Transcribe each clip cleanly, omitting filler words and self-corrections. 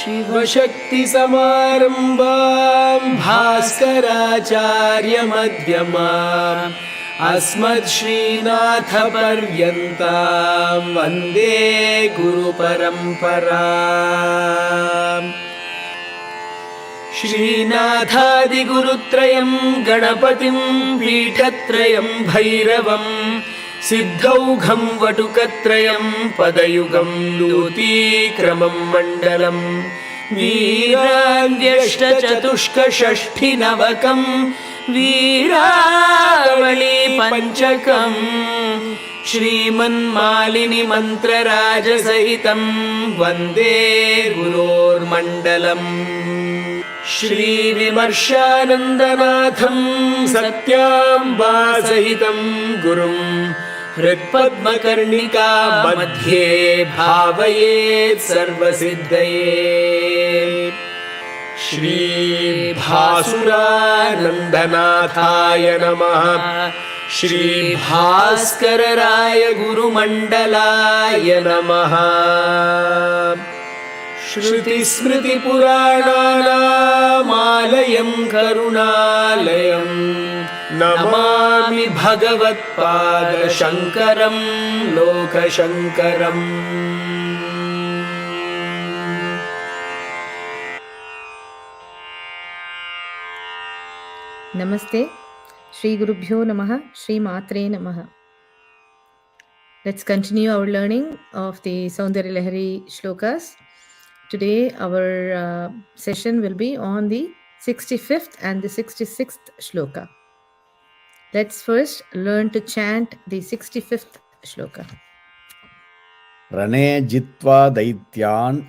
शिवशक्तिसमारम्भां भास्कराचार्यमध्यमाम् अस्मद्श्रीनाथपर्यन्तां वन्दे गुरुपरम्पराम्। श्रीनाथादिगुरुत्रयं गणपतिं पीठत्रयं भैरवं सिद्धौघं वटुकत्रयं पदयुगं दूतीक्रमं मण्डलं वीराङ्ग्यष्टचतुष्कषष्ठिनवकं वीरावळी पञ्चकं श्रीमन्मालिनी मन्त्रराजसहितं वन्दे गुरोर्मण्डलम्। श्रीविमर्शानन्दनाथं सत्याम्बासहितं गुरुं हृत्पद्मकर्णिका मध्ये भावयेत् सर्वसिद्धये। श्रीभासुरानन्दनाथाय नमः। श्रीभास्करराय गुरुमण्डलाय नमः। श्रुतिस्मृतिपुराणानामालयं करुणालयं Namami भगवत्पादशङ्करं लोकशङ्करम्। Namaste, Shri Gurubhyo Namaha, Shri Matre Namaha. Let's continue our learning of the Soundaryalahari shlokas. Today our session will be on the 65th and the 66th shloka. Let's first learn to chant the 65th shloka. RAṇe jitvā daityān.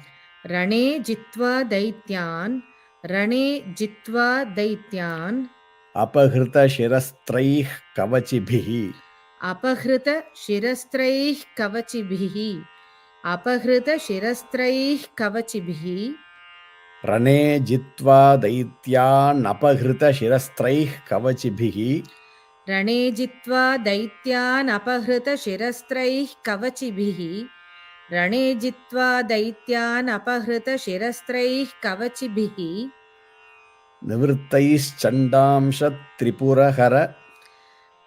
RAṇe jitvā daityān. RAṇe jitvā daityān. अपहृतशिरस्त्रैः कवचिभिः. अपहृतशिरस्त्रैः कवचिभिः. अपहृतशिरस्त्रैः कवचिभिः. RAṇe जित्वा दैत्यान् अपहृतशिरस्त्रैः कवचिभिः. RAṇe जित्वा दैत्यान् अपहृतशिरस्त्रैः कवचिभिः. RAṇe जित्वा दैत्यान् अपहृतशिरस्त्रैः कवचिभिः. निवृत्तैश्चण्डांशत्रिपुरहर.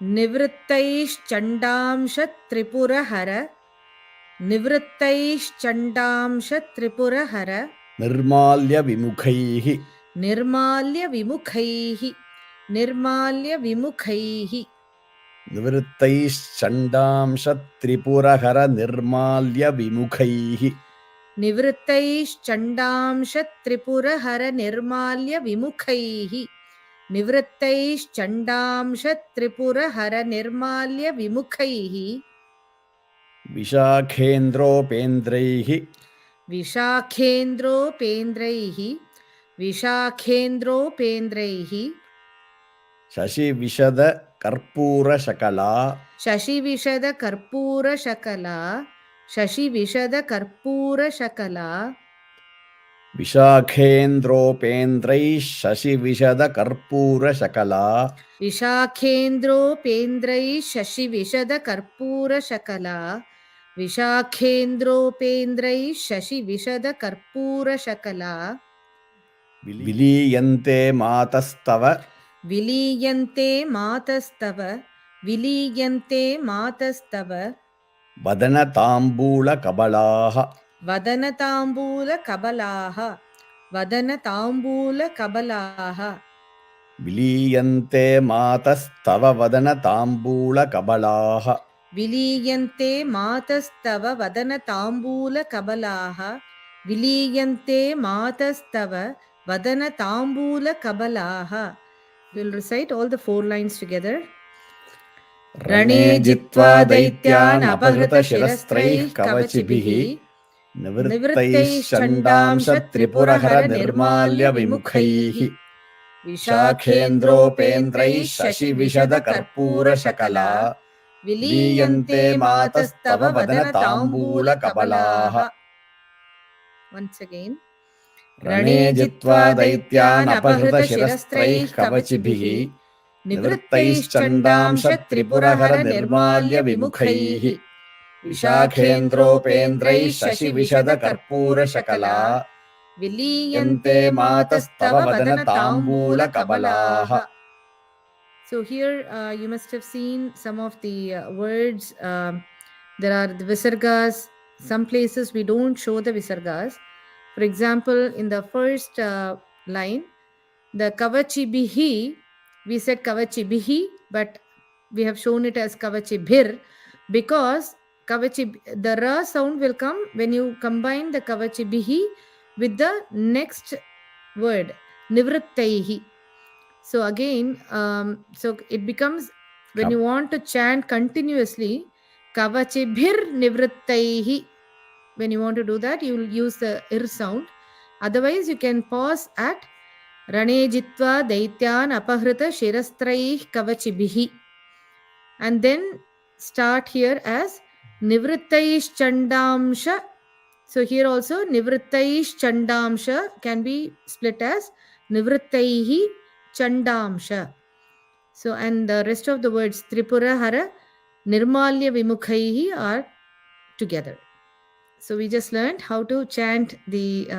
निवृत्तैश्चण्डांशत्रिपुरहर. निवृत्तैश्चण्डांशत्रिपुरहर. निर्माल्यविमुखैः. निर्माल्यविमुखैः. निर्माल्यविमुखैः. निवृत्तैश्चण्डांशत्रिपुरहर निर्माल्यविमुखैः. निवृत्तैश्चण्डांशत्रिपुरहर निर्माल्यविमुखैः. निवृत्तैश्चण्डांशत्रिपुरहर निर्माल्यविमुखैः. विशाखेन्द्रोपेन्द्रैः. विशाखेन्द्रोपेन्द्रैः. विशाखेन्द्रोपेन्द्रैः. शशिविशदकर्पूरशकला. शशिविशदकर्पूरशकला. शशिविशदकर्पूरशकला. विशाखेन्द्रोपेन्द्रैः शशिविशदकर्पूरशकला. विशाखेन्द्रोपेन्द्रैः शशिविशदकर्पूरशकला. विशाखेन्द्रोपेन्द्रैः शशिविशदकर्पूरशकला. विलीयन्ते मातस्तव. विलीयन्ते मातस्तव. विलीयन्ते मातस्तव. वदनताम्बूलकबलाः. वदनताम्बूलकबलाः. वदनताम्बूलकबलाः. विलीयन्ते मातस्तव वदनताम्बूलकबलाः. विलीयन्ते मातस्तव वदनताम्बूलकबलाः. विलीयन्ते मातस्तव वदनताम्बूलकबलाः. We'll recite all the 4 lines together. RAṇe जित्वा दैत्यान् अपहृतशिरस्त्रैः कवचिभिः. निवृत्तैश्चण्डांशत्रिपुरहर निर्माल्यविमुखैः. विशाखेन्द्रोपेन्द्रैः शशिविशदकर्पूरशकला. विलीयन्ते मातस्तव वदनताम्बूलकबलाः. Once again. RAṇe जित्वा दैत्यान् अपहृतशिरस्त्रैः कवचिभिः. निवृत्तैश्चण्डांशत्रिपुरहर निर्माल्यविमुखैः. विशाखेन्द्रोपेन्द्रैः शशिविशदकर्पूरशकला. vilīyante mātastava vadanatāmbūlakabalāḥ. So here you must have seen some of the words. There are the visargas. Some places we don't show the visargas. For example, in the first line, the kavacibhi, we said kavacibhi, but we have shown it as kavacibhir because the ra sound will come when you combine the kavacibhi with the next word, nivrittaihi. So again, so it becomes, when you want to chant continuously, kavacibhir nivrittaihi. When you want to do that, you will use the ir sound. Otherwise, you can pause at raṇe jitvā daityānapahṛtaśirastraiḥ kavacibhi. And then start here as nivrittaish chandamsha. So here also nivrittaish chandamsha can be split as nivrittaihi chandamsha. So, and the rest of the words tripura hara nirmalya vimukhaihi are together. So we just learned how to chant the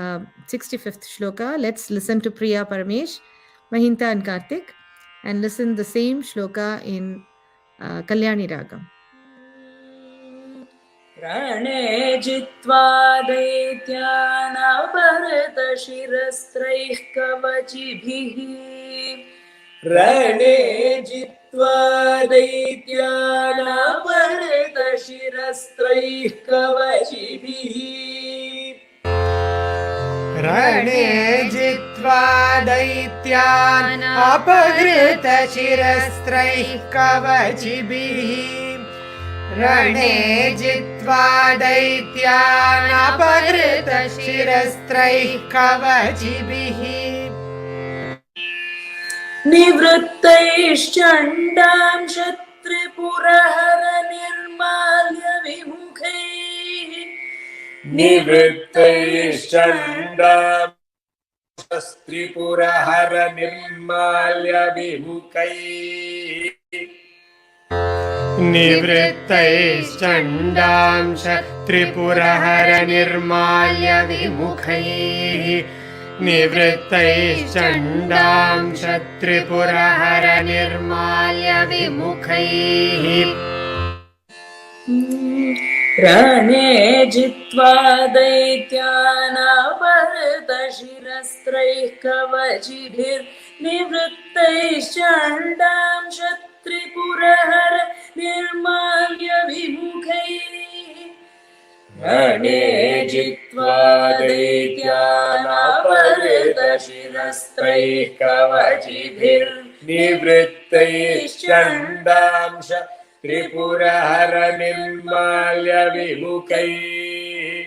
65th shloka. Let's listen to Priya Paramesh, Mahinta and Karthik, and listen the same shloka in Kalyani Ragam. raṇe jitvā daityānapahṛtaśirastraiḥ kavacibhi. raṇe jitvā daityānapahṛtaśirastraiḥ kavacibhi. raṇe jitvā daityānapahṛtaśirastraiḥ kavacibhi. raṇe jitvā daityānapahṛtaśirastraiḥ kavacibhi. निवृत्तैश्चण्डां शत्रिपुरहर निर्माल्य विमुखैः. निवृत्तैश्चण्डां शस्त्रिपुरहर निर्माल्य विमुखैः. निवृत्तैश्चण्डां शत्रिपुरहर निर्माल्य विमुखैः. निवृत्तैश्चण्डां शत्रिपुरहर निर्माल्य विमुखैः. raṇe jitvā daityānapahṛtaśirastraiḥ kavacibhir. निवृत्तैश्चण्डां शत्रिपुरहर निर्माल्य विमुखैः. raṇe jitvā daityānapahṛtaśirastraiḥ kavacibhir. निवृत्तैश्चण्डां शत्रिपुरहर निर्माल्य विमुखैः.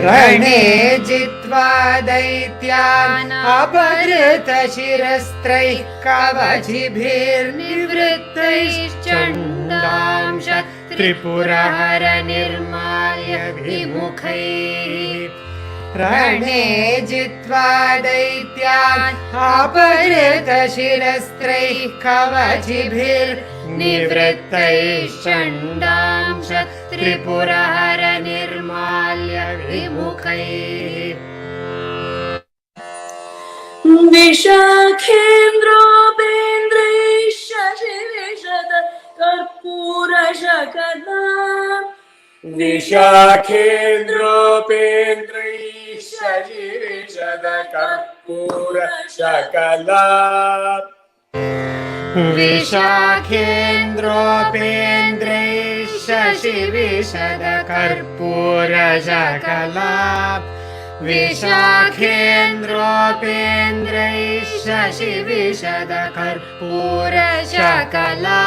raṇe jitvā daityānapahṛtaśirastraiḥ kavacibhir. निवृत्तैश्चण्डां शत्रिपुरहर निर्माल्य विमुखैः. raṇe jitvā daityānapahṛtaśirastraiḥ kavacibhir. निवृत्तैश्चण्डां शत्रिपुरहर निर्माल्य विमुखैः. विśākhendropendraiḥ śaśiviśadakarpūraśakalā. viśākhendropendraiḥ śaśiviśadakarpūraśakalā. viśākhendropendraiḥ śaśiviśadakarpūraśakalā. viśākhendropendraiḥ śaśiviśadakarpūraśakalā.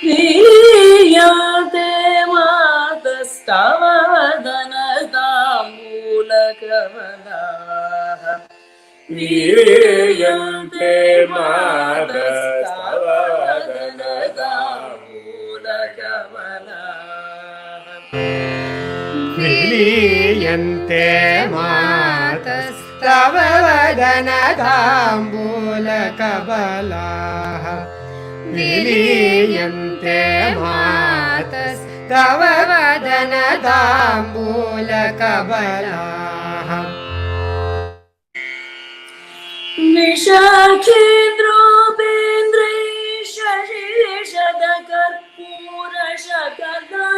vilīyante mātastava vadanatāmbūlakabalāḥ. vilīyante mātastava vadanatāmbūlakabalāḥ. vilīyante mātastava vadanatāmbūlakabalāḥ. vilīyante तव वदनताम्बूलकबलाः विशाखेन्द्रोपेन्द्रैः शशिविशदकर्पूरशकला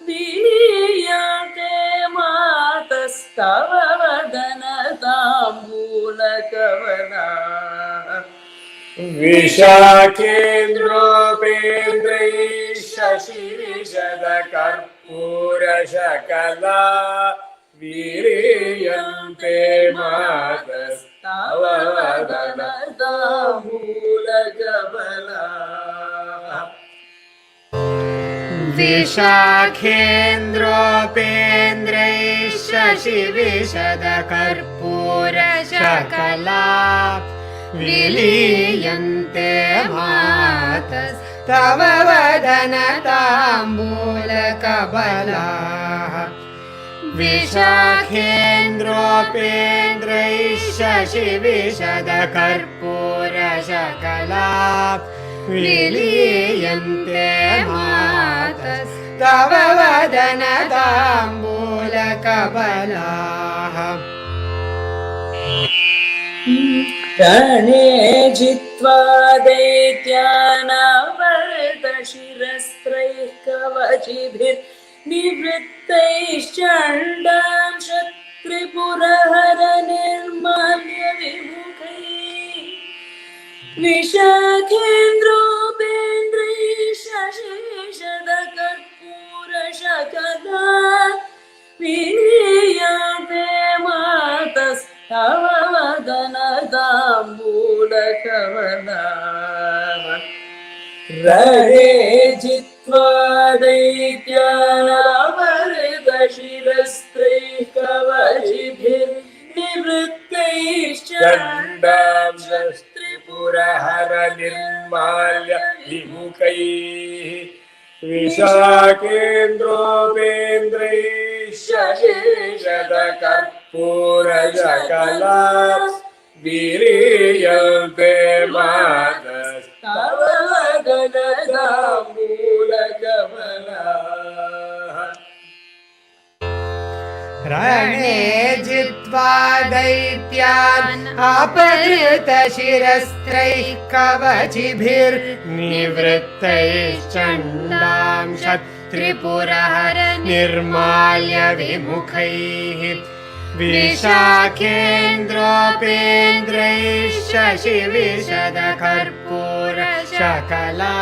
विलीयन्ते मातस्तव वदनताम्बूलकबलाः विशाखेन्द्रोपेन्द्रैः शशिविशदकर्पूरशकला विलीयन्ते मातस्तव वदनताम्बूलकबलाः विशाखेन्द्रोपेन्द्रैः शशिविशदकर्पूरशकला विलीयन्ते मातस्तव वदनताम्बूलकबलाः विशाखेन्द्रोपेन्द्रैः शशिविशदकर्पूरशकला विलीयन्ते मातस्तव वदनताम्बूलकबलाः रणे जित्वा दैत्यानापहृतशिरस्त्रैः कवचिभिर्निवृत्तैश्चण्डां शत्रिपुरहरनिर्माल्य विमुखैः विशाखेन्द्रोपेन्द्रैः शशिविशदकर्पूरशकला विलीयन्ते मातस्तव वदनताम्बूलकबलाः रणे जित्वा दैत्यानापहृतशिरस्त्रैः कवचिभिर्निवृत्तैश्चण्डां शस्त्रिपुरहरनिर्माल्य विमुखैः विशाखेन्द्रोपेन्द्रैः शशिविशदकर्पूरशकला विलीयन्ते मातस्तव वदनताम्बूलकबलाः रणे जित्वा दैत्यान् अपहृतशिरस्त्रैः कवचिभिर्निवृत्तैश्चण्डां शत्रिपुरहरनिर्माल्य विमुखैः विशाखेन्द्रोपेन्द्रैः शशिविशदकर्पूरशकला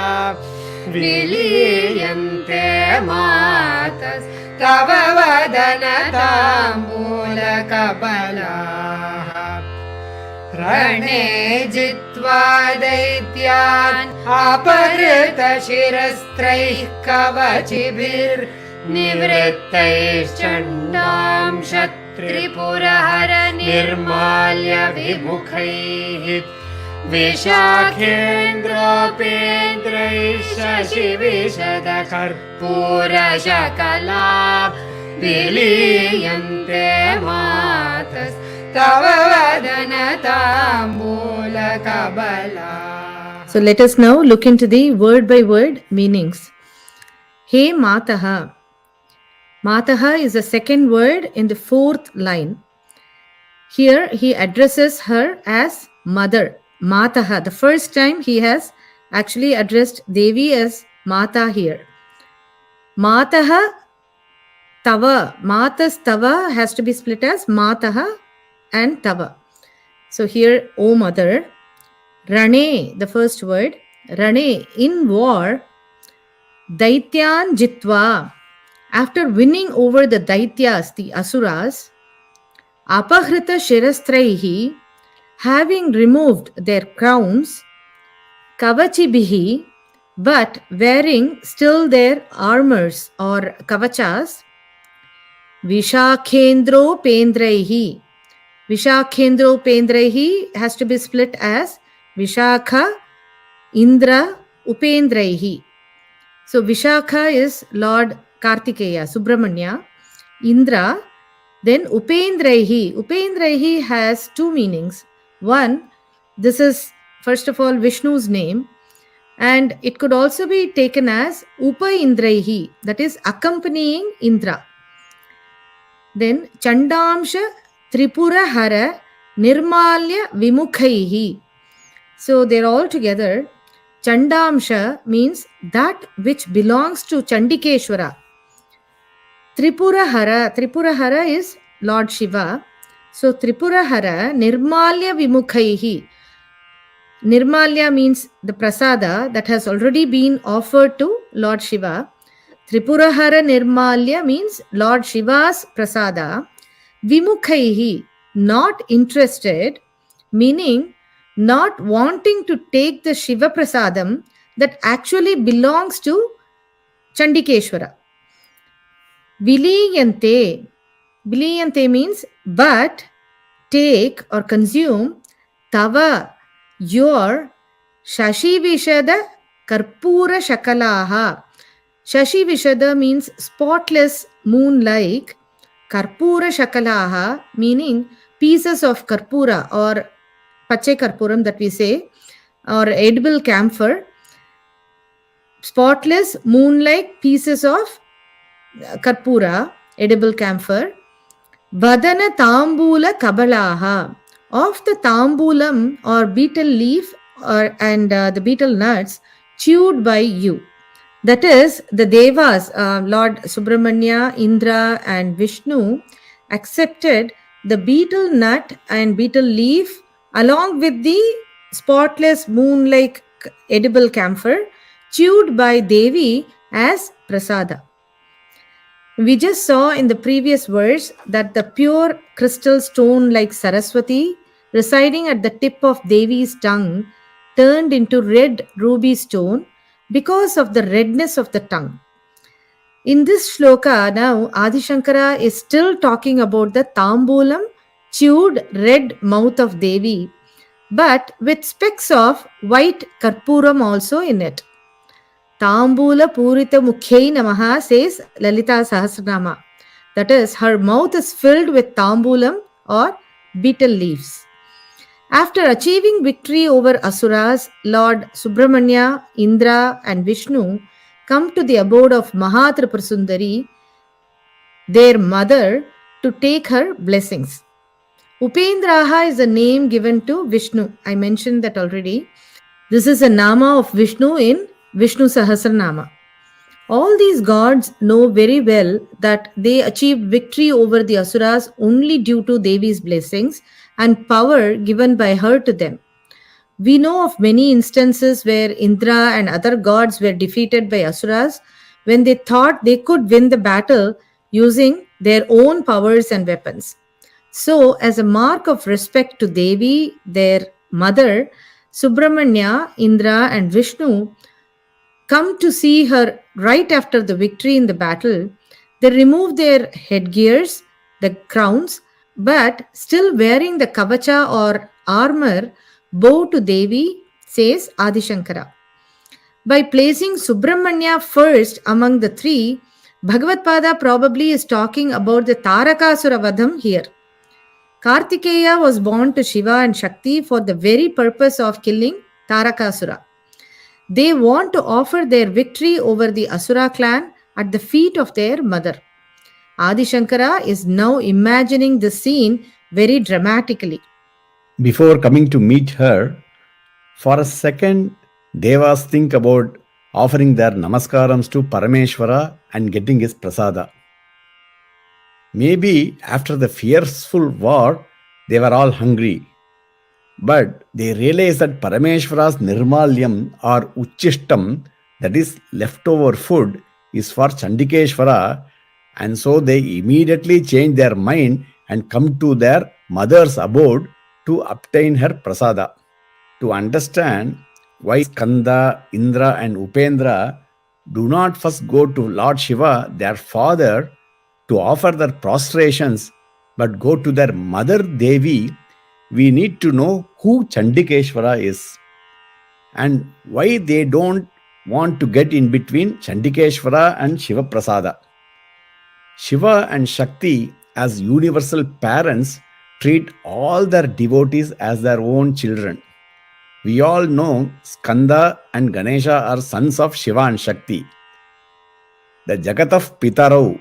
विलीयन्ते मातस्तव वदनताम्बूलकबलाः रणे जित्वा दैत्यान् अपहृतशिरस्त्रैः कवचिभिर्निवृत्तैश्चण्डां शत्रिपुरहरनिर्माल्य विमुखैः विशाखेन्द्रोपेन्द्रैः शशिविशदकर्पूरशकला विलीयन्ते मातस्तव वदनताम्बूलकबलाः. So let us now look into the word by word meanings. He Mataha. Mataha is the second word in the fourth line. Here he addresses her as mother. Mataha. The first time he has actually addressed Devi as Mata here. Mataha Tava. Mātastava has to be split as Mataha and Tava. So here, O mother. Raṇe, the first word. Raṇe, in war. Daityān jitvā. After winning over the Daityas, the Asuras. Apahṛtaśirastraiḥ, having removed their crowns. Kavacibhi, but wearing still their armors or kavachas. Viśākhendropendraiḥ. Viśākhendropendraiḥ has to be split as Viśākha, Indra, Upendraiḥ. So Viśākha is Lord Kartikeya, Subramanya. Indra, then Upendraiḥ. Upendraiḥ has two meanings. One, this is first of all Vishnu's name, And it could also be taken as Upa Indraihi, that is accompanying Indra. Then Chandamsha Tripura Hara Nirmalya Vimukhaihi. So they're all together. Chandamsha means that which belongs to Chandikeshwara. Tripura Hara is Lord Shiva. So Tripura Hara Nirmalya Vimukhaihi. Nirmalya means the prasada that has already been offered to Lord Shiva. Tripurahara Nirmalya means Lord Shiva's prasada. Vimukhaihi, not interested, meaning not wanting to take the Shiva prasadam that actually belongs to Chandikeshwara. Vilīyante. Vilīyante means but, take or consume, tava, your śaśiviśadakarpūraśakalā. Śaśivishada means spotless, moon-like. Karpūraśakalā meaning pieces of karpura or pache karpuram that we say, or edible camphor. Spotless, moon-like pieces of edible camphor. Vadanatāmbūlakabalāḥ, of the tambulam or betel leaf and the betel nuts chewed by you. That is, the Devas, Lord Subramanya, Indra and Vishnu accepted the betel nut and betel leaf along with the spotless moon-like edible camphor chewed by Devi as prasada. We just saw in the previous verse that the pure crystal stone like Saraswati residing at the tip of Devi's tongue turned into red ruby stone because of the redness of the tongue. In this shloka now, Adi Shankara is still talking about the tambulam, chewed red mouth of Devi, but with specks of white karpuram also in it. Tambula Purita Mukhyai Namaha says Lalita Sahasranama. That is, her mouth is filled with tambulam or betel leaves. After achieving victory over Asuras, Lord Subramanya, Indra and Vishnu come to the abode of Mahatripurasundari, their mother, to take her blessings. Upendraha is a name given to Vishnu. I mentioned that already. This is a nama of Vishnu in Vishnu Sahasranama. All these gods know very well that they achieved victory over the Asuras only due to Devi's blessings and power given by her to them. We know of many instances where Indra and other gods were defeated by Asuras when they thought they could win the battle using their own powers and weapons. So, as a mark of respect to Devi, their mother, Subramanya, Indra and Vishnu come to see her right after the victory in the battle. They remove their headgears, the crowns, but still wearing the kavacha or armor, bow to Devi, says Adi Shankara. By placing Subramanya first among the three, Bhagavad-pada probably is talking about the Tarakasura Vadham here. Kartikeya was born to Shiva and Shakti for the very purpose of killing Tarakasura. They want to offer their victory over the Asura clan at the feet of their mother. Adi Shankara is now imagining the scene very dramatically. Before coming to meet her, for a second, Devas think about offering their namaskarams to Parameshwara and getting his prasada. Maybe after the fearful war, they were all hungry. But they realized that Parameshwara's nirmalyam or uchishtam, that is leftover food, is for Chandikeshwara, and so they immediately changed their mind and come to their mother's abode to obtain her prasada. To understand why Skanda, Indra and Upendra do not first go to Lord Shiva, their father, to offer their prostrations, but go to their mother Devi, we need to know who Chandikeshwara is and why they don't want to get in between Chandikeshwara and Shiva Prasada. Shiva and Shakti, as universal parents, treat all their devotees as their own children. We all know Skanda and Ganesha are sons of Shiva and Shakti. The Jagatav Pitarau,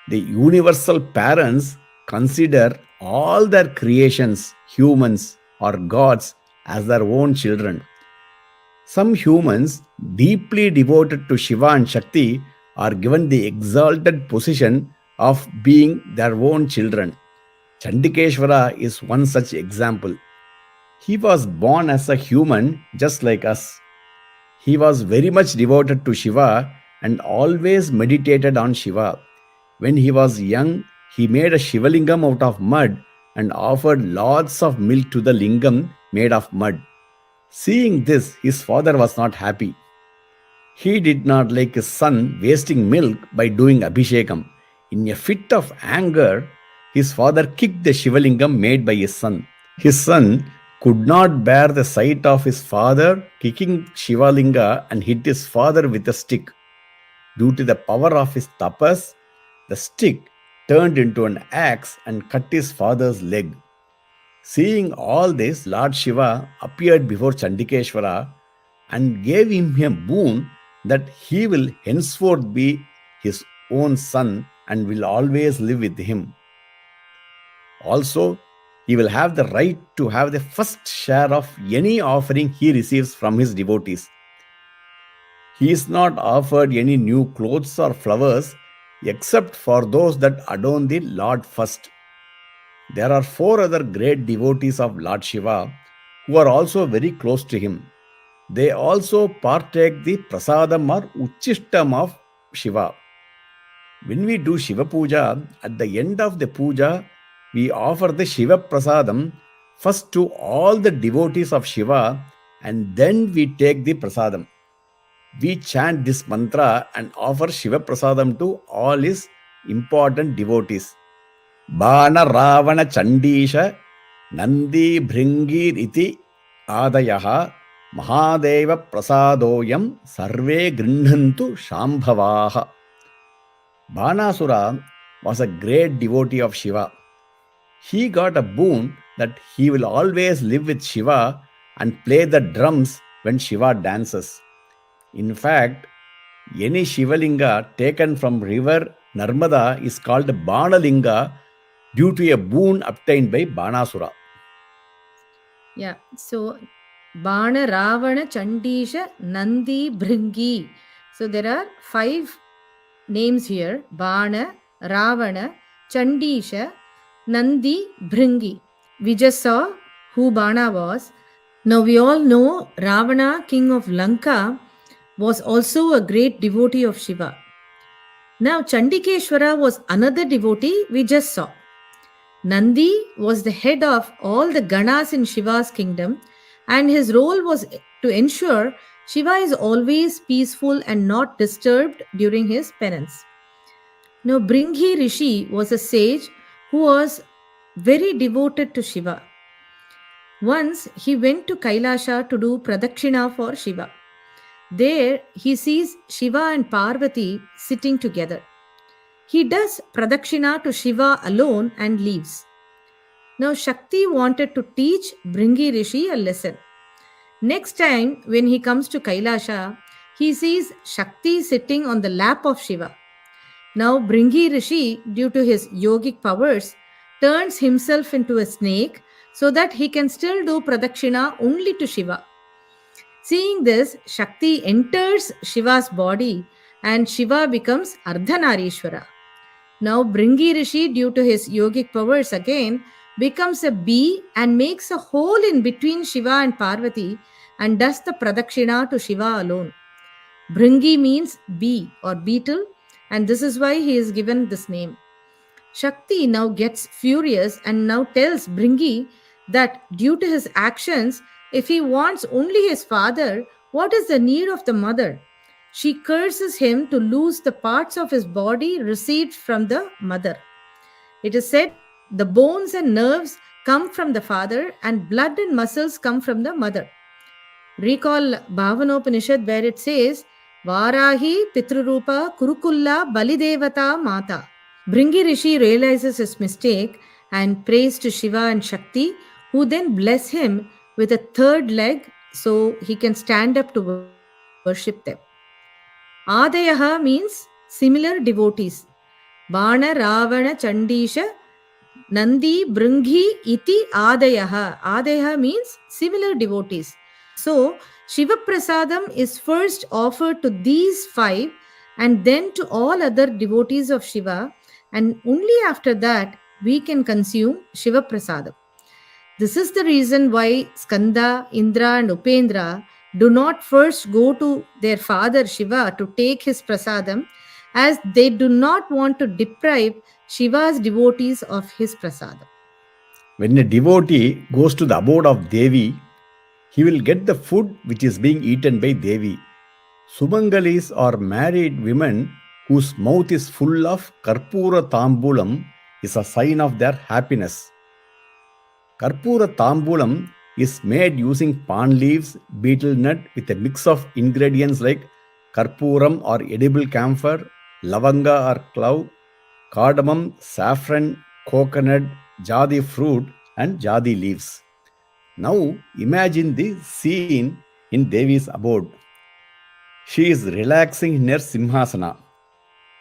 the universal parents, consider all their creations, humans or gods, as their own children. Some humans, deeply devoted to Shiva and Shakti, are given the exalted position of being their own children. Chandikeshwara is one such example. He was born as a human just like us. He was very much devoted to Shiva and always meditated on Shiva. When he was young, he made a Shivalingam out of mud and offered lots of milk to the lingam made of mud. Seeing this, his father was not happy. He did not like his son wasting milk by doing Abhishekam. In a fit of anger, his father kicked the Shivalingam made by his son. His son could not bear the sight of his father kicking Shivalinga and hit his father with a stick. Due to the power of his tapas, the stick turned into an axe and cut his father's leg. Seeing all this, Lord Shiva appeared before Chandikeshwara and gave him a boon that he will henceforth be his own son and will always live with him. Also, he will have the right to have the first share of any offering he receives from his devotees. He is not offered any new clothes or flowers except for those that adorn the Lord first. There are 4 other great devotees of Lord Shiva who are also very close to him. They also partake the prasadam or uchishtam of Shiva. When we do Shiva Puja, at the end of the puja, we offer the Shiva Prasadam first to all the devotees of Shiva and then we take the Prasadam. We chant this mantra and offer Shiva Prasadam to all his important devotees. Bana Ravana Chandisha Nandi Bhringir iti Adayaha Mahadeva Prasadoyam Sarve Grinhantu Shambhavaha. Banasura was a great devotee of Shiva. He got a boon that he will always live with Shiva and play the drums when Shiva dances. In fact, any Shivalinga taken from river Narmada is called Banalinga due to a boon obtained by Banasura. Yeah, so Bana Ravana Chandisha Nandi Bhringi. So there are 5 names here: Bana, Ravana, Chandisha, Nandi, Bhringi. We just saw who Bana was. Now we all know Ravana, king of Lanka, was also a great devotee of Shiva. Now Chandikeshwara was another devotee we just saw. Nandi was the head of all the Ganas in Shiva's kingdom, and his role was to ensure Shiva is always peaceful and not disturbed during his penance. Now Bhringi Rishi was a sage who was very devoted to Shiva. Once he went to Kailasha to do pradakshina for Shiva. There he sees Shiva and Parvati sitting together. He does pradakshina to Shiva alone and leaves. Now Shakti wanted to teach Bhringi Rishi a lesson. Next time when he comes to Kailasha, he sees Shakti sitting on the lap of Shiva. Now Bhringi Rishi, due to his yogic powers, turns himself into a snake so that he can still do pradakshina only to Shiva. Seeing this, Shakti enters Shiva's body and Shiva becomes Ardhanarishwara. Now Bhringi Rishi, due to his yogic powers again, becomes a bee and makes a hole in between Shiva and Parvati and does the pradakshina to Shiva alone. Bhringi means bee or beetle, and this is why he is given this name. Shakti now gets furious and now tells Bhringi that due to his actions, if he wants only his father, what is the need of the mother? She curses him to lose the parts of his body received from the mother. It is said the bones and nerves come from the father and blood and muscles come from the mother. Recall Bhavanopanishad where it says, Varahi Pitrurupa Kurukulla Balidevata Mata. Bhringi Rishi realizes his mistake and prays to Shiva and Shakti, who then bless him with a third leg so he can stand up to worship them. Adayaha means similar devotees. Bana, Ravana, Chandisha, Nandi, Bringhi, Iti, Adayaha. Adayaha means similar devotees. So, Shiva Prasadam is first offered to these 5 and then to all other devotees of Shiva, and only after that we can consume Shiva Prasadam. This is the reason why Skanda, Indra and Upendra do not first go to their father Shiva to take his prasadam, as they do not want to deprive Shiva's devotees of his prasadam. When a devotee goes to the abode of Devi, he will get the food which is being eaten by Devi. Sumangalis are married women whose mouth is full of karpura tambulam is a sign of their happiness. Karpura tambulam is made using palm leaves, betel nut with a mix of ingredients like karpuram or edible camphor, lavanga or clove, cardamom, saffron, coconut, jadi fruit and jadi leaves. Now imagine the scene in Devi's abode. She is relaxing in her simhasana.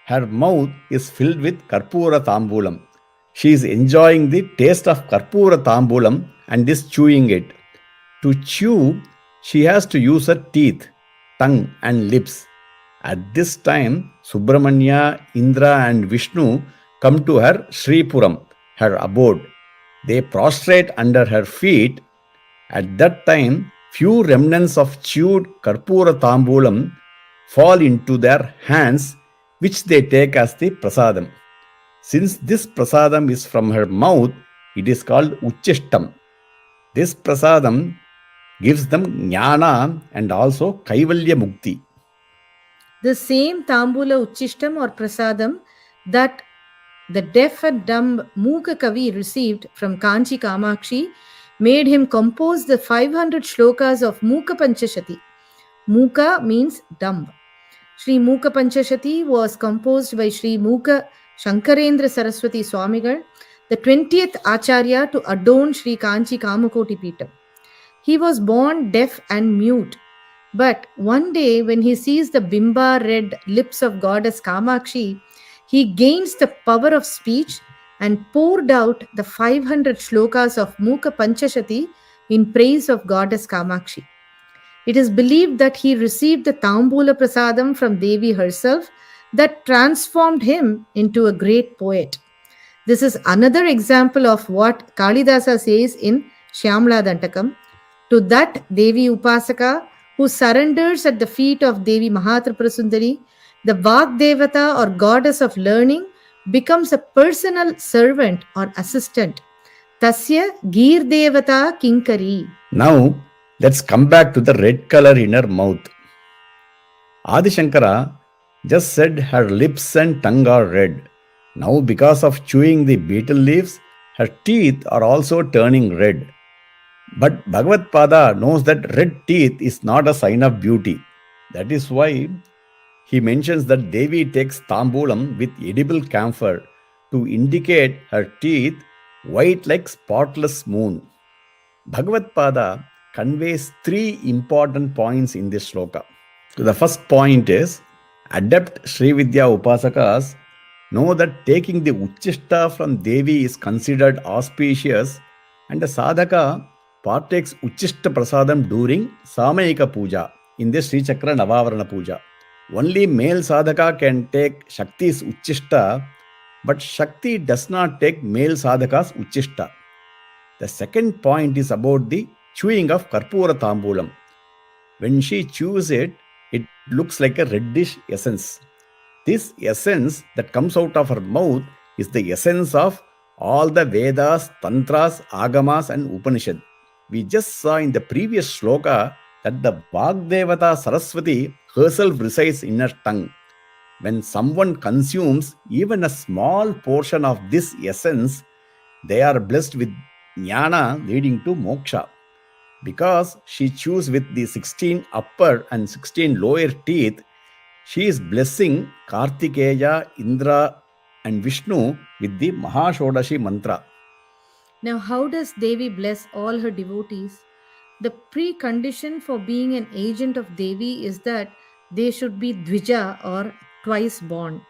Her mouth is filled with karpura tambulam. She is enjoying the taste of karpura tambulam and is chewing it. To chew, she has to use her teeth, tongue and lips. At this time, Subramanya, Indra and Vishnu come to her Sripuram, her abode. They prostrate under her feet. At that time, few remnants of chewed karpura tambulam fall into their hands, which they take as the prasadam. Since this prasadam is from her mouth, it is called uchishtam. This prasadam gives them jnana and also kaivalya mukti. The same Tambula Uchishtam or Prasadam that the deaf and dumb Mooka Kavi received from Kanchi Kamakshi made him compose the 500 shlokas of Mooka Panchashati. Mooka means dumb. Sri Mooka Panchashati was composed by Sri Mooka Shankarendra Saraswati Swamigal, the 20th Acharya to adorn Sri Kanchi Kamakoti Peetam. He was born deaf and mute, but one day when he sees the bimba red lips of goddess Kamakshi, he gains the power of speech and poured out the 500 shlokas of Mooka Panchashati in praise of goddess Kamakshi. It is believed that he received the Tambula Prasadam from Devi herself that transformed him into a great poet. This is another example of what Kalidasa says in Shyamala Dantakam. To that Devi Upasaka who surrenders at the feet of Devi Mahatripura Sundari, the Vagdevata or goddess of learning becomes a personal servant or assistant. Tasya Gir Devata Kinkari. Now let's come back to the red color in her mouth. Adi Shankara just said her lips and tongue are red. Now because of chewing the betel leaves, her teeth are also turning red. But Bhagavad Pada knows that red teeth is not a sign of beauty. That is why he mentions that Devi takes tambulam with edible camphor to indicate her teeth white like spotless moon. Bhagavad Pada conveys 3 important points in this shloka. So the first point is, adept Srividya Upasakas know that taking the Uchishta from Devi is considered auspicious, and the Sadhaka partakes Uchishta Prasadam during Samayika Puja in the Sri Chakra Navavarana Puja. Only male Sadhaka can take Shakti's Uchishta, but Shakti does not take male Sadhaka's Uchishta. The second point is about the chewing of Karpura Tambulam. When she chews it, it looks like a reddish essence. This essence that comes out of her mouth is the essence of all the Vedas, Tantras, Agamas and Upanishad. We just saw in the previous shloka that the Vagdevata Saraswati herself resides in her tongue. When someone consumes even a small portion of this essence, they are blessed with jnana leading to moksha. Because she chews with the 16 upper and 16 lower teeth, she is blessing Kartikeya, Indra and Vishnu with the Mahashodashi mantra. Now, how does Devi bless all her devotees? the precondition for being an agent of Devi is that they should be dvija or twice born.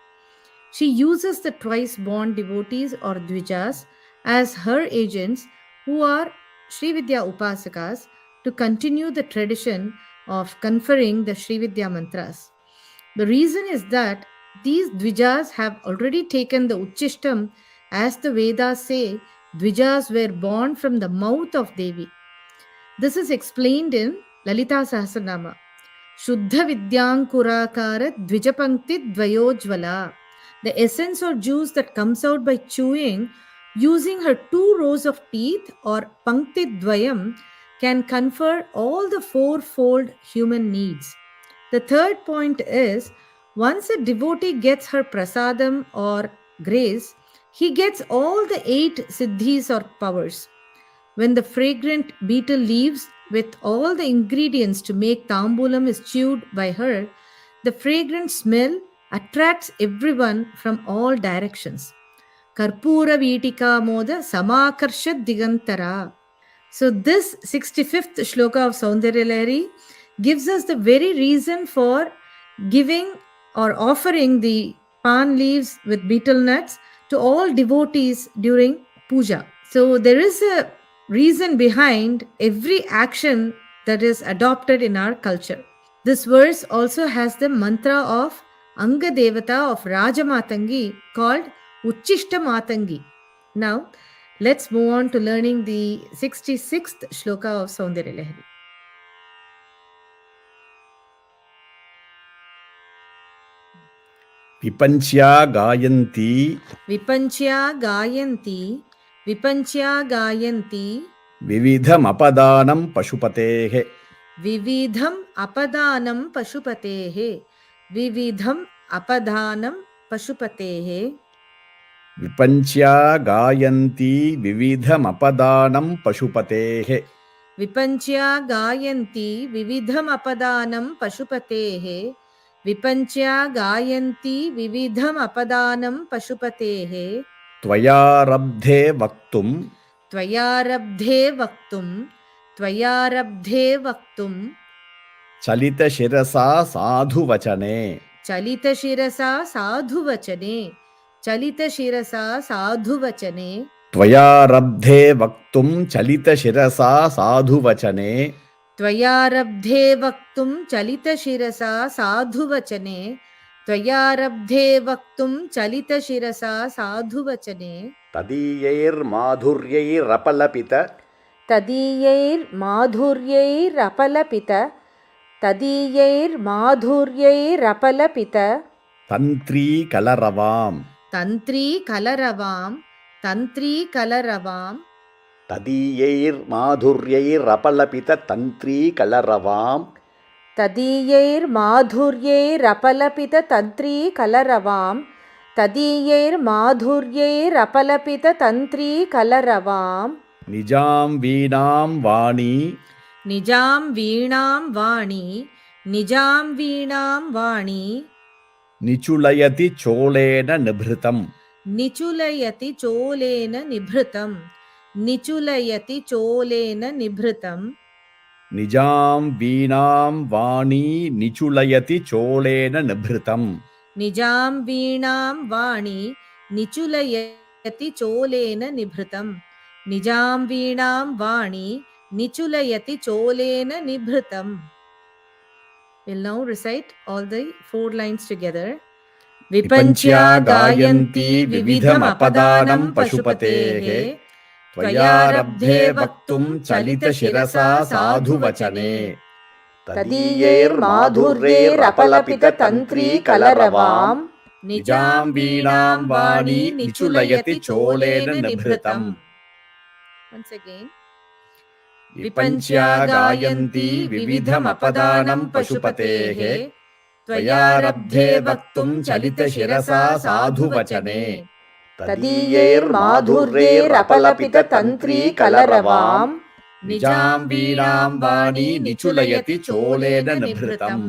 She uses the twice born devotees or dvijas as her agents who are Srividya Upasakas to continue the tradition of conferring the Srividya mantras. The reason is that these dvijas have already taken the Uchishtam, as the Vedas say, dvijas were born from the mouth of Devi. This is explained in Lalita Sahasranama. Shuddha Vidyankurakara Dvijapankti Dvayojvala. The essence or juice that comes out by chewing using her 2 rows of teeth or Pankti Dvayam can confer all the 4-fold human needs. The third point is, once a devotee gets her prasadam or grace, he gets all the 8 siddhis or powers. When the fragrant betel leaves with all the ingredients to make tambulam is chewed by her, the fragrant smell attracts everyone from all directions. Karpura Vitika Moda Samakarsha Digantara. So this 65th shloka of Soundaryalahari gives us the very reason for giving or offering the pan leaves with betel nuts to all devotees during puja. So there is a reason behind every action that is adopted in our culture. This verse also has the mantra of Anga Devata of Rajamatangi called Uchishta Matangi. Now, let's move on to learning the 66th shloka of Soundaryalahari. vipañcyā gāyantī Vipañcyā gāyantī Vipañcyā gāyantī vividhamapadānaṃ paśupateḥ vividham apadanam paśupateḥ vividham apadanam paśupateḥ vipañcyā gāyantī vividhamapadānaṃ paśupateḥ vipañcyā gāyantī vividham apadanam paśupateḥ vipañcyā gāyantī vividham apadanam paśupateḥ stvayārabdhe vaktuṃ stvayārabdhe vaktuṃ calitaśirasā sādhuvacane calitaśirasā sādhuvacane stvayārabdhe vaktuṃ calitaśirasā sādhuvacane त्वयारब्धे वक्तुं चलितशिरसा साधुवचने त्वयारब्धे वक्तुं चलितशिरसा साधुवचने तदीयैर्माधुर्यैरपलपित तदीयैर्माधुर्यैरपलपित तन्त्री कलरवाम् तदीयैर्माधुर्यैरपलपित तन्त्री कलरवाम् तदीयैर्माधुर्यैरपलपित तन्त्री कलरवाम् तदीयैर्माधुर्यैरपलपित तन्त्री कलरवाम् निजाम् वीणाम् वाणी निजां वीणां वाणी निचुलयति चोलेन निभृतम् निचुलयति चोलेन निभृतम् निजाम् वीणाम् वाणी निचुलयति चोलेन निभृतम् निजां वीणां वाणी निचुलयति चोलेन निभृतम् निजां वीणां वाणी निचुलयति चोलेन निभृतम्. We'll now recite all the 4 lines together. विपञ्च्या गायन्ती विविधमपदानाम् पशुपतेः त्वयारब्धे वक्तुम् चलितशिरसा साधुवचने तदीयैर्माधुर्यैरपलपित तन्त्री कलरवाम् निजाम् वीणाम् वाणी निचुलयति चोलेन निभृतम्. Once again. विपञ्च्या गायन्ती विविधमपदानाम् पशुपतेः त्वयारब्धे वक्तुम् चलितशिरसा साधुवचने तदीयैर्माधुर्यैरपलपित तन्त्री कलरवाम् निजाम् वीणाम् वाणी निचुलयति चोलेन निभृतम्.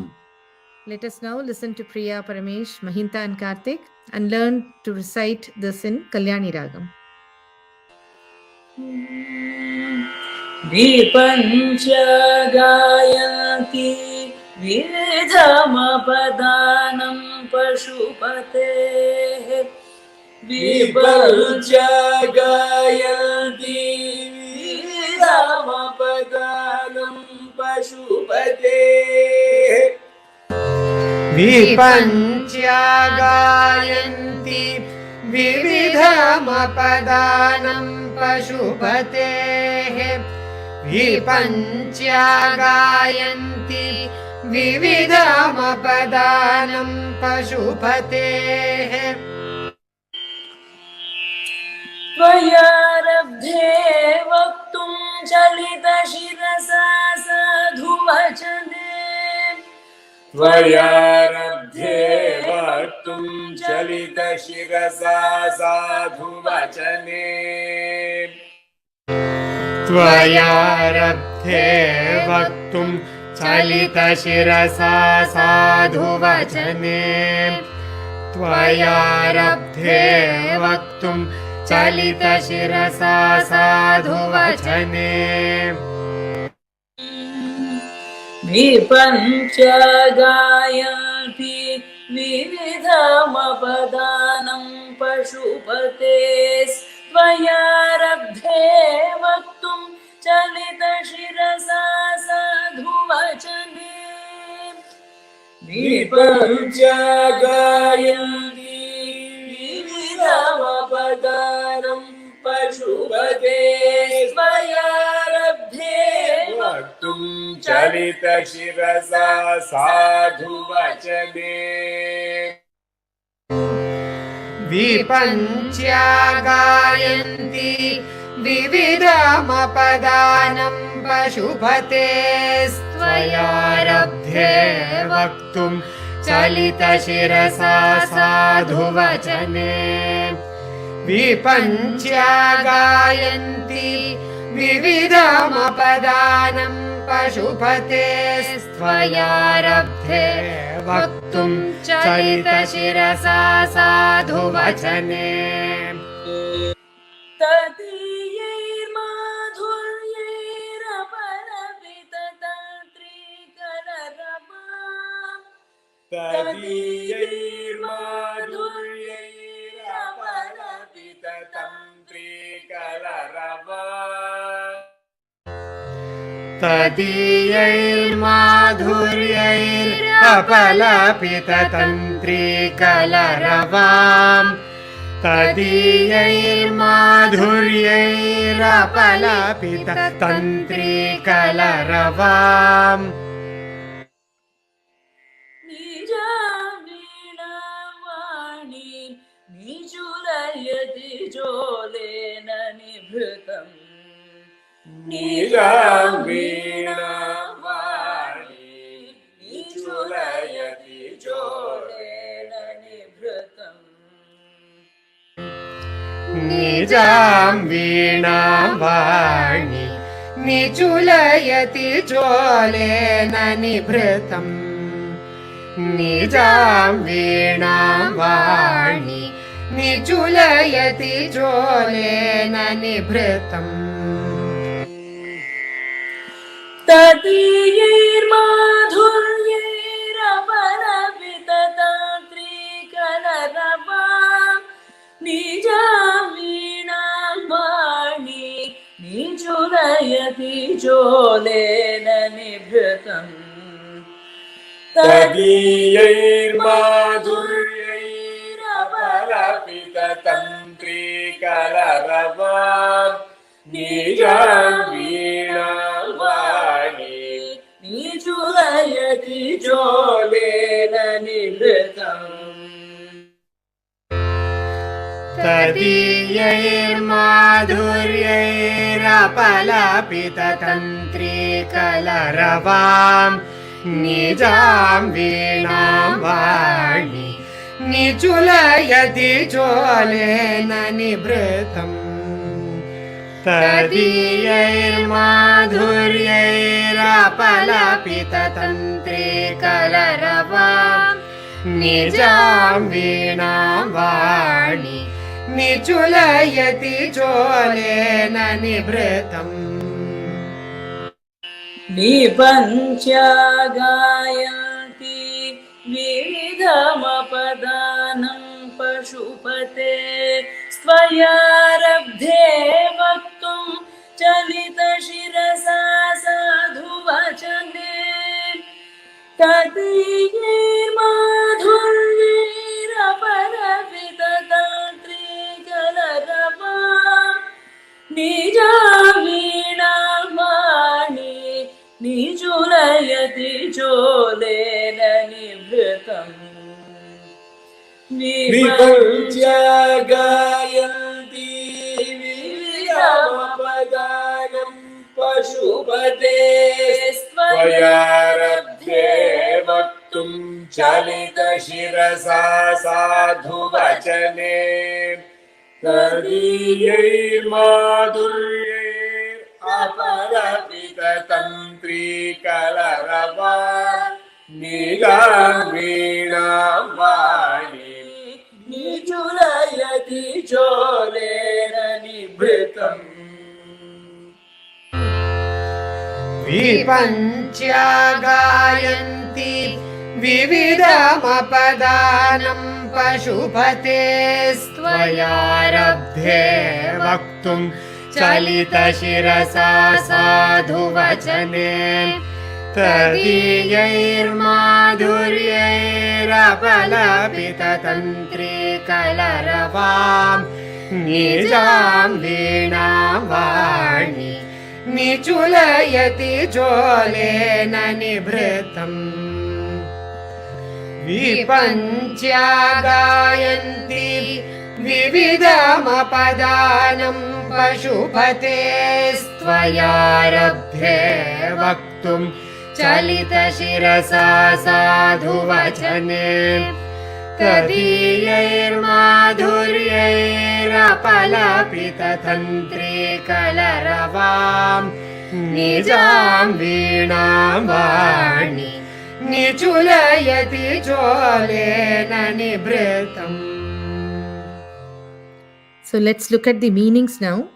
Let us now listen to Priya, Paramesh, Mahinta and Karthik and learn to recite this in Kalyani Ragam. विपञ्च्या गायन्ति विविधमपदानं पशुपतेः विपञ्च्या गायन्ति विविधमपदानं पशुपतेः विपञ्च्या गायन्ति विविधमपदानं पशुपतेः विपञ्च्या गायन्ति विविधमपदानं पशुपतेः त्वयारब्धे वक्तुं चलितशिरसा साधुवचने त्वयारब्धे वक्तुं चलितशिरसा साधुवचने त्वयारब्धे वक्तुं चलितशिरसा साधुवचने त्वयारब्धे वक्तुं चलितशिरसा साधुवचने विपञ्च्या गायन्ति विविधमपदानं पशुपतेस्त्वयारब्धे वक्तुं चलितशिरसा साधुवचने विपञ्च्या गायन्ति विविधमपदानं पशुपतेस्त्वयारब्धे वक्तुं चलितशिरसा साधुवचने विपञ्च्या गायन्ति विविधमपदानं पशुपतेस्त्वयारब्धे वक्तुं चलितशिरसा साधुवचने विपञ्च्या गायन्ति विविधमपदानं पशुपतेस्त्वयारब्धे वक्तुं चलितशिरसा साधुवचने तदीयैर्माधुर्यैरपलपिततन्त्रीकलरवाम् तदीयैर्माधुर्यैरपलपिततन्त्रीकलरवाम् निजावीणावाणी निचुलयति जोलेन निभृतम् निजां वीणावाणी निचुलयति जोलेन निभृतम् निजां वीणावाणी निचुलयति जोलेन निभृतम् निजां वीणावाणी निचुलयति जोलेन निभृतम् तदीयैर्माधुर्यैरपलपिततन्त्रीकलरवाम् निजां वीणावाणी निचुलयति जोलेन निभृतम् तदीयैर्माधुर्यैरपलपिततन्त्रीकलरवाम् निजां वीणावाणी निचुलयति जोलेन निभृतम् तदीयैर्माधुर्यैरपलपिततन्त्रीकलरवाम् निजां वीणावाणी निचुलयति जोलेन निभृतम् तदीयैर्माधुर्यैरपलपिततन्त्रीकलरवाम् निजां वीणावाणी निचुलयति जोलेन निभृतम् विपञ्च्या गायन्ति विविधमपदानं पशुपते स्त्वयारब्धे वक्तुं चलितशिरसा साधुवचने तदीयैर्माधुर्यैरपरविततान्त्रिकलरवा निजाम् वीणाम् वाणी निचुलयति चोलेन निभृतम् विपञ्च्या गायन्ति विविधमपदानं पशुपते स्त्वयारब्धे वक्तुं चलितशिरसा साधुवचने तदीयैर्माधुर्यैरपरपिततन्त्रीकलरवा निजाम् वीणाम् वाणी निचुलयति चोलेन निभृतम् विपञ्च्या गायन्ति विविधमपदानं पशुपते स्त्वयारब्धे वक्तुं चलितशिरसा साधुवचने तदीयैर्माधुर्यैरपलपिततन्त्रीकलरवां निजां वीणां वाणी निचुलयति चोलेन निभृतम् विपञ्च्या गायन्ति विविधमपदानं पशुपते स्त्वयारब्धे वक्तुं चलितशिरसा साधुवचने तदीयैर्माधुर्यैरपलपिततन्त्रीकलरवां निजां वीणां वाणी निचुलयति चोलेन निभृतम्. So let's look at the meanings now.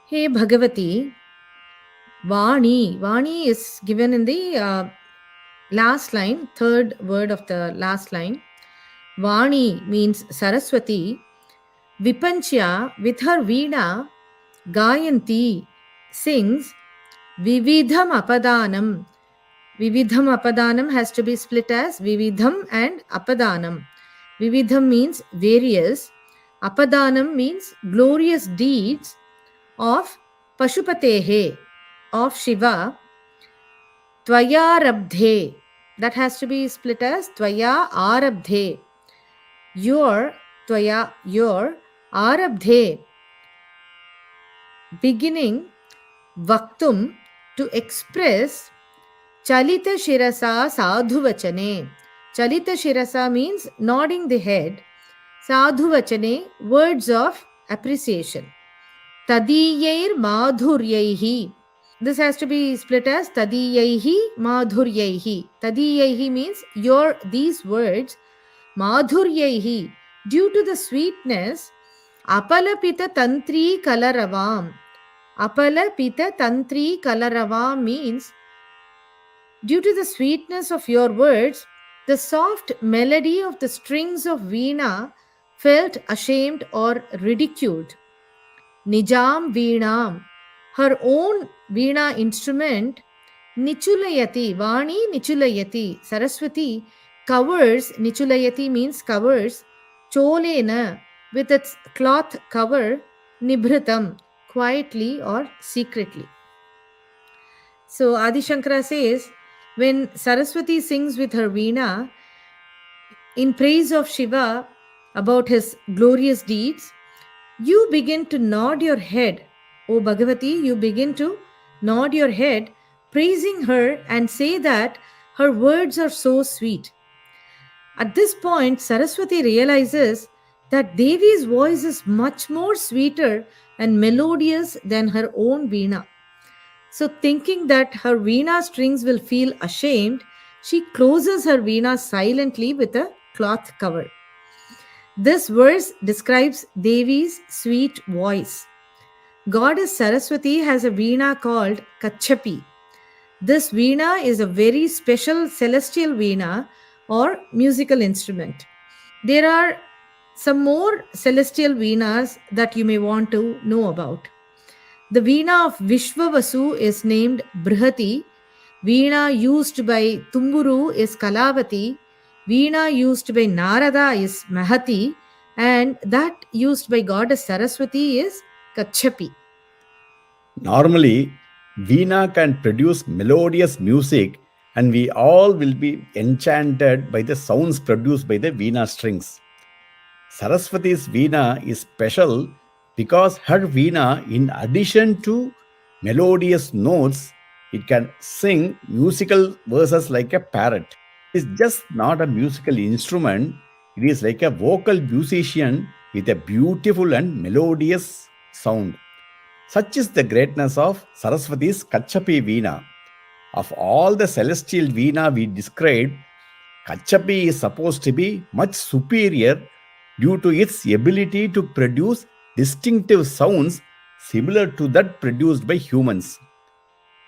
Hey Bhagavati, Vāṇī. Vāṇī is given in the last line, third word of the last line. Vāṇī means Saraswati. Vipañcyā, with her Veena, Gāyantī, sings vividhamapadānaṃ. Vividhamapadānaṃ has to be split as vividham and apadānaṃ. Vividham means various. Apadānaṃ means glorious deeds of Paśupatehe, of Shiva. Stvayārabdhe, that has to be split as stvayārabdhe. Your ārabdhe, beginning vaktuṃ, to express calitaśirasā sādhuvacane. Calitaśirasā means nodding the head. Sādhuvacane, words of appreciation. Tadīyair madhuryaihi. This has to be split as tadīyaihi madhuryaihi. Tadīyaihi means your these words. Madhuryaihi, due to the sweetness. Apalapita tantri kalaravam. Apalapita tantri kalaravam means due to the sweetness of your words, the soft melody of the strings of veena felt ashamed or ridiculed. Nijāṃ vīṇāṃ, her own veena instrument, niculayati, vāṇī niculayati, Saraswati covers, niculayati means covers, cholena, with its cloth cover, nibhritam, quietly or secretly. So Adi Shankara says, when Saraswati sings with her veena in praise of Shiva about his glorious deeds, you begin to nod your head. O Bhagavati, you begin to nod your head, praising her and say that her words are so sweet. At this point, Saraswati realizes that Devi's voice is much more sweeter and melodious than her own veena. So thinking that her veena strings will feel ashamed, she closes her veena silently with a cloth cover. This verse describes Devi's sweet voice. Goddess Saraswati has a veena called Kachapi. This veena is a very special celestial veena or musical instrument. There are some more celestial veenas that you may want to know about. The veena of Vishwavasu is named Brihati. Veena used by Tumburu is Kalavati. Veena used by Narada is Mahati. And that used by goddess Saraswati is Kachapi. Normally, Veena can produce melodious music, and we all will be enchanted by the sounds produced by the Veena strings. Saraswati's Veena is special because her Veena, in addition to melodious notes, it can sing musical verses like a parrot. It's just not a musical instrument, it is like a vocal musician with a beautiful and melodious sound. Such is the greatness of Saraswati's Kachapi Veena. Of all the celestial Veena we described, Kachapi is supposed to be much superior due to its ability to produce distinctive sounds similar to that produced by humans.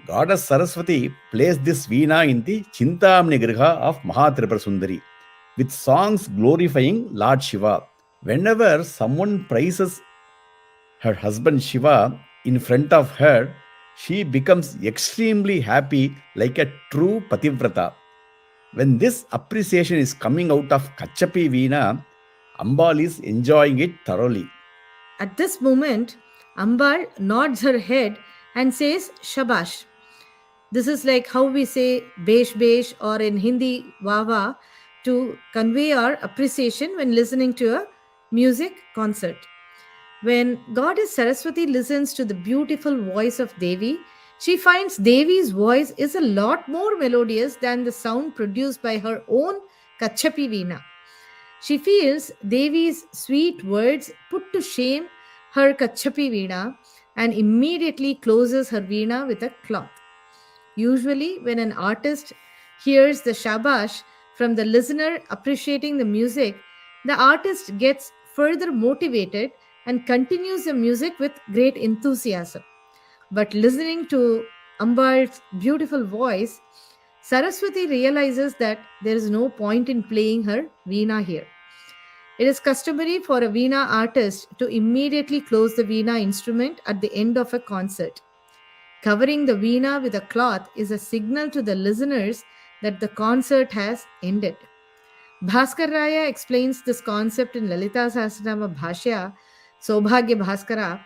Goddess Saraswati placed this Veena in the Chintamani Griha of Mahatripura Sundari with songs glorifying Lord Shiva. Whenever someone praises her husband Shiva in front of her, she becomes extremely happy like a true Pativrata. When this appreciation is coming out of Kachapi Veena, Ambal is enjoying it thoroughly. At this moment, Ambal nods her head and says Shabash. This is like how we say Besh Besh or in Hindi Wawa to convey our appreciation when listening to a music concert. When Goddess Saraswati listens to the beautiful voice of Devi, she finds Devi's voice is a lot more melodious than the sound produced by her own Kachapi Veena. She feels Devi's sweet words put to shame her Kachapi Veena and immediately closes her Veena with a cloth. Usually, when an artist hears the shabash from the listener appreciating the music, the artist gets further motivated and continues the music with great enthusiasm. But listening to Ambal's beautiful voice, Saraswati realizes that there is no point in playing her Veena here. It is customary for a Veena artist to immediately close the Veena instrument at the end of a concert. Covering the Veena with a cloth is a signal to the listeners that the concert has ended. Bhaskar Raya explains this concept in Lalita Sahasranama Bhashya, Sobhagya Bhaskara,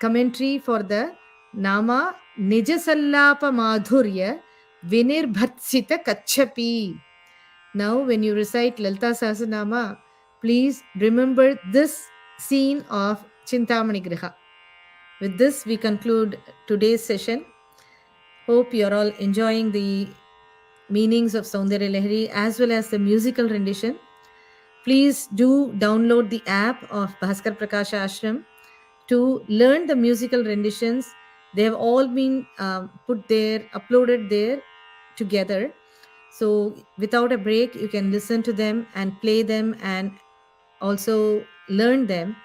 commentary for the Nama Nijasallapa Madhurya Vinirbhatsita Kachapi. Now, when you recite Lalita Sahasranama, please remember this scene of Chintamani Griha. With this, we conclude today's session. Hope you are all enjoying the meanings of Soundaryalahari as well as the musical rendition. Please do download the app of Bhaskar Prakasha Ashram to learn the musical renditions. They have all been uploaded there together. So without a break, you can listen to them and play them and also learn them,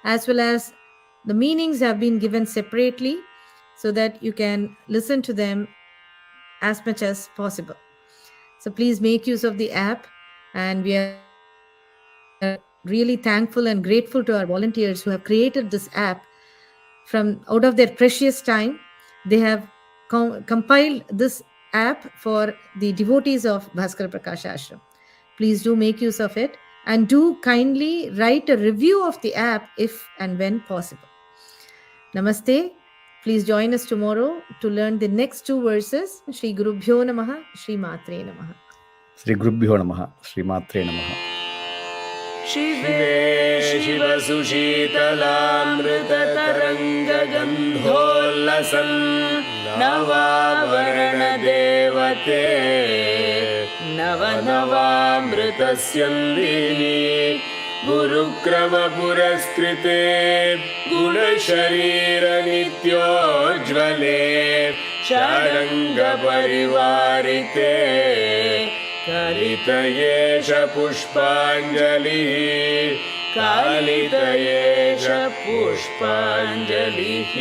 as well as the meanings have been given separately so that you can listen to them as much as possible. So please make use of the app, and we are really thankful and grateful to our volunteers who have created this app from out of their precious time. They have compiled this app for the devotees of Bhaskar Prakasha Ashram. Please do make use of it and do kindly write a review of the app if and when possible. Namaste. Please join us tomorrow to learn the next two verses. Shri Gurubhyo Namaha, Shri Matre Namaha. Shri Gurubhyo Namaha, Shri Matre Namaha. शिवे शिवसुशीतलामृततरङ्गगन्धोल्लसन् नवावरणदेवते नवनवामृतस्यन्दिनी गुरुक्रमपुरस्कृते गुणशरीरनित्योज्ज्वले षडङ्गपरिवारिते कालितयेष पुष्पाञ्जलिः कालितयेष पुष्पाञ्जलिः